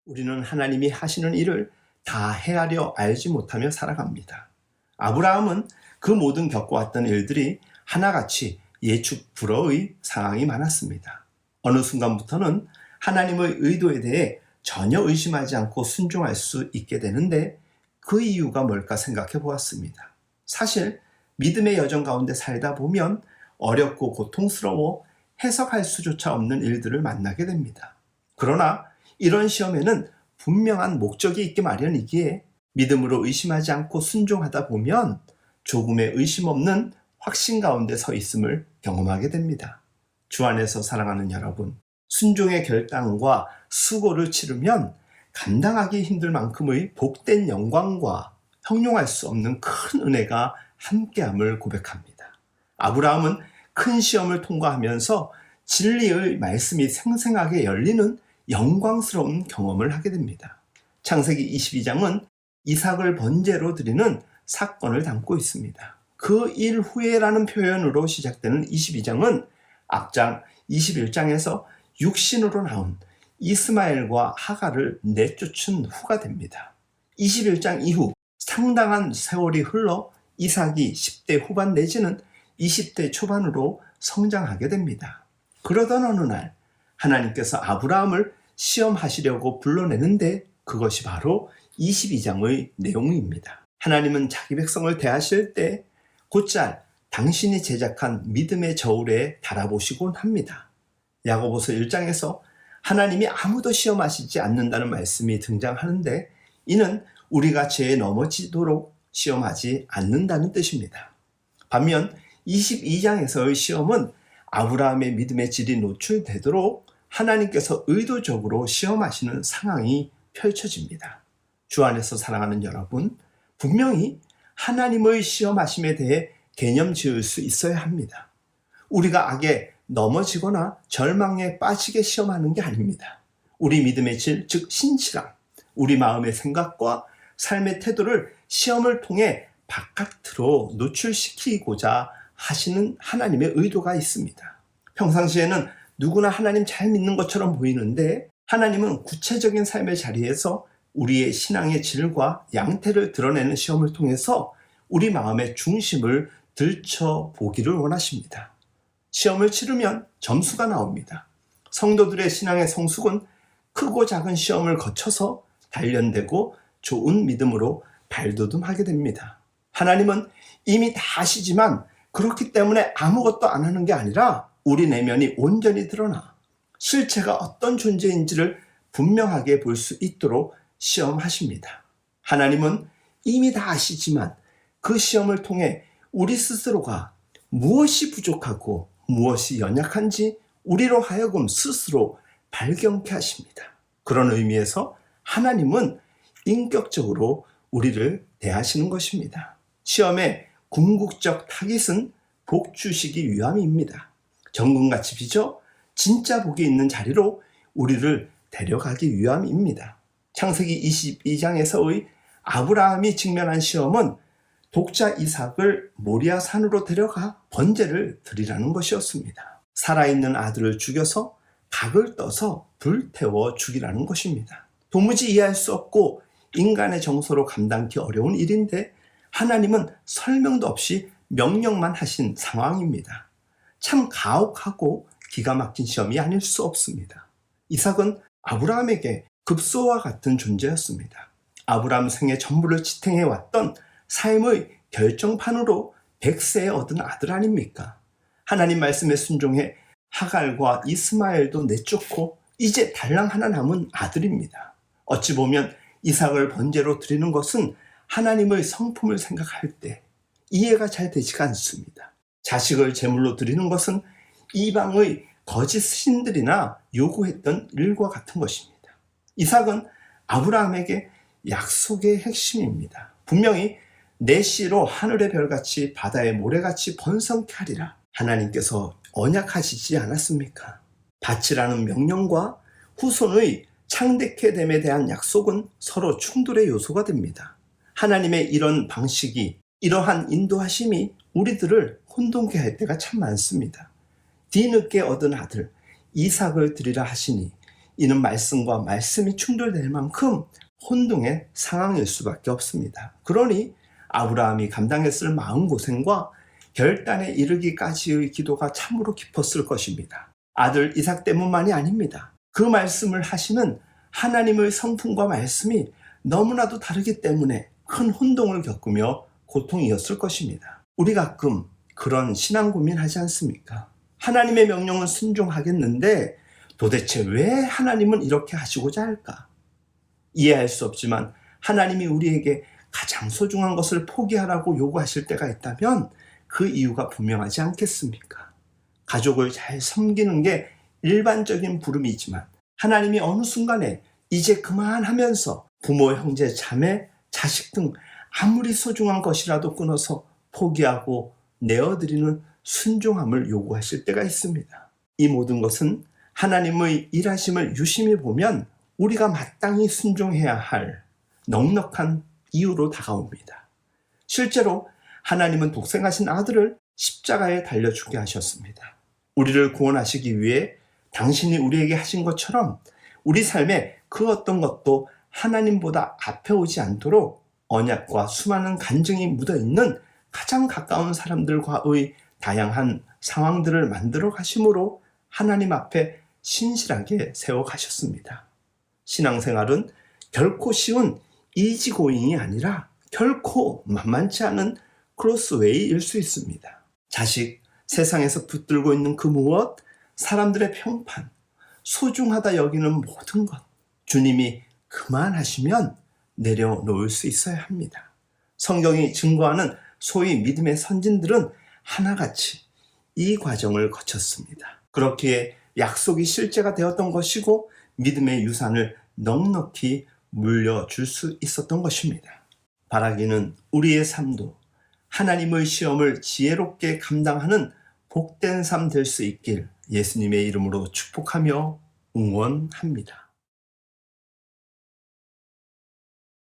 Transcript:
우리는 하나님이 하시는 일을 다 헤아려 알지 못하며 살아갑니다. 아브라함은 그 모든 겪어왔던 일들이 하나같이 예측 불허의 상황이 많았습니다. 어느 순간부터는 하나님의 의도에 대해 전혀 의심하지 않고 순종할 수 있게 되는데 그 이유가 뭘까 생각해 보았습니다. 사실 믿음의 여정 가운데 살다 보면 어렵고 고통스러워 해석할 수조차 없는 일들을 만나게 됩니다. 그러나 이런 시험에는 분명한 목적이 있기 마련이기에 믿음으로 의심하지 않고 순종하다 보면 조금의 의심 없는 확신 가운데 서 있음을 경험하게 됩니다. 주 안에서 사랑하는 여러분, 순종의 결단과 수고를 치르면 감당하기 힘들 만큼의 복된 영광과 형용할 수 없는 큰 은혜가 함께함을 고백합니다. 아브라함은 큰 시험을 통과하면서 진리의 말씀이 생생하게 열리는 영광스러운 경험을 하게 됩니다. 창세기 22장은 이삭을 번제로 드리는 사건을 담고 있습니다. 그 일 후에라는 표현으로 시작되는 22장은 앞장 21장에서 육신으로 나온 이스마엘과 하갈을 내쫓은 후가 됩니다. 21장 이후 상당한 세월이 흘러 이삭이 10대 후반 내지는 20대 초반으로 성장하게 됩니다. 그러던 어느 날 하나님께서 아브라함을 시험하시려고 불러내는데 그것이 바로 22장의 내용입니다. 하나님은 자기 백성을 대하실 때 곧잘 당신이 제작한 믿음의 저울에 달아보시곤 합니다. 야고보서 1장에서 하나님이 아무도 시험하시지 않는다는 말씀이 등장하는데 이는 우리가 죄에 넘어지도록 시험하지 않는다는 뜻입니다. 반면 22장에서의 시험은 아브라함의 믿음의 질이 노출되도록 하나님께서 의도적으로 시험하시는 상황이 펼쳐집니다. 주 안에서 사랑하는 여러분, 분명히 하나님의 시험하심에 대해 개념 지을 수 있어야 합니다. 우리가 악에 넘어지거나 절망에 빠지게 시험하는 게 아닙니다. 우리 믿음의 질, 즉 신실함, 우리 마음의 생각과 삶의 태도를 시험을 통해 바깥으로 노출시키고자 하시는 하나님의 의도가 있습니다. 평상시에는 누구나 하나님 잘 믿는 것처럼 보이는데 하나님은 구체적인 삶의 자리에서 우리의 신앙의 질과 양태를 드러내는 시험을 통해서 우리 마음의 중심을 들춰보기를 원하십니다. 시험을 치르면 점수가 나옵니다. 성도들의 신앙의 성숙은 크고 작은 시험을 거쳐서 단련되고 좋은 믿음으로 발돋움하게 됩니다. 하나님은 이미 다 아시지만 그렇기 때문에 아무것도 안 하는 게 아니라 우리 내면이 온전히 드러나 실체가 어떤 존재인지를 분명하게 볼 수 있도록 시험하십니다. 하나님은 이미 다 아시지만 그 시험을 통해 우리 스스로가 무엇이 부족하고 무엇이 연약한지 우리로 하여금 스스로 발견케 하십니다. 그런 의미에서 하나님은 인격적으로 우리를 대하시는 것입니다. 시험의 궁극적 타깃은 복 주시기 위함입니다. 정금같이 빚어 진짜 복이 있는 자리로 우리를 데려가기 위함입니다. 창세기 22장에서의 아브라함이 직면한 시험은 독자 이삭을 모리아 산으로 데려가 번제를 드리라는 것이었습니다. 살아있는 아들을 죽여서 각을 떠서 불태워 죽이라는 것입니다. 도무지 이해할 수 없고 인간의 정서로 감당하기 어려운 일인데 하나님은 설명도 없이 명령만 하신 상황입니다. 참 가혹하고 기가 막힌 시험이 아닐 수 없습니다. 이삭은 아브라함에게 급소와 같은 존재였습니다. 아브라함 생애 전부를 지탱해왔던 삶의 결정판으로 100세에 얻은 아들 아닙니까? 하나님 말씀에 순종해 하갈과 이스마엘도 내쫓고 이제 달랑 하나 남은 아들입니다. 어찌 보면 이삭을 번제로 드리는 것은 하나님의 성품을 생각할 때 이해가 잘 되지가 않습니다. 자식을 제물로 드리는 것은 이방의 거짓 신들이나 요구했던 일과 같은 것입니다. 이삭은 아브라함에게 약속의 핵심입니다. 분명히 내 씨로 하늘의 별같이 바다의 모래같이 번성케 하리라. 하나님께서 언약하시지 않았습니까? 바치라는 명령과 후손의 창대케 됨에 대한 약속은 서로 충돌의 요소가 됩니다. 하나님의 이런 방식이, 이러한 인도하심이 우리들을 혼동케 할 때가 참 많습니다. 뒤늦게 얻은 아들 이삭을 드리라 하시니 이는 말씀과 말씀이 충돌될 만큼 혼동의 상황일 수밖에 없습니다. 그러니 아브라함이 감당했을 마음고생과 결단에 이르기까지의 기도가 참으로 깊었을 것입니다. 아들 이삭 때문만이 아닙니다. 그 말씀을 하시는 하나님의 성품과 말씀이 너무나도 다르기 때문에 큰 혼동을 겪으며 고통이었을 것입니다. 우리 가끔 그런 신앙 고민하지 않습니까? 하나님의 명령은 순종하겠는데 도대체 왜 하나님은 이렇게 하시고자 할까? 이해할 수 없지만 하나님이 우리에게 가장 소중한 것을 포기하라고 요구하실 때가 있다면 그 이유가 분명하지 않겠습니까? 가족을 잘 섬기는 게 일반적인 부름이지만 하나님이 어느 순간에 이제 그만하면서 부모, 형제, 자매, 자식 등 아무리 소중한 것이라도 끊어서 포기하고 내어드리는 순종함을 요구하실 때가 있습니다. 이 모든 것은 하나님의 일하심을 유심히 보면 우리가 마땅히 순종해야 할 넉넉한 이유로 다가옵니다. 실제로 하나님은 독생하신 아들을 십자가에 달려 죽게 하셨습니다. 우리를 구원하시기 위해 당신이 우리에게 하신 것처럼 우리 삶에 그 어떤 것도 하나님보다 앞에 오지 않도록 언약과 수많은 간증이 묻어있는 가장 가까운 사람들과의 다양한 상황들을 만들어 가심으로 하나님 앞에 신실하게 세워 가셨습니다. 신앙생활은 결코 쉬운 이지고잉이 아니라 결코 만만치 않은 크로스웨이일 수 있습니다. 자식, 세상에서 붙들고 있는 그 무엇, 사람들의 평판, 소중하다 여기는 모든 것, 주님이 그만하시면 내려놓을 수 있어야 합니다. 성경이 증거하는 소위 믿음의 선진들은 하나같이 이 과정을 거쳤습니다. 그렇기에 약속이 실제가 되었던 것이고 믿음의 유산을 넉넉히 물려줄 수 있었던 것입니다. 바라기는 우리의 삶도 하나님의 시험을 지혜롭게 감당하는 복된 삶 될 수 있길 예수님의 이름으로 축복하며 응원합니다.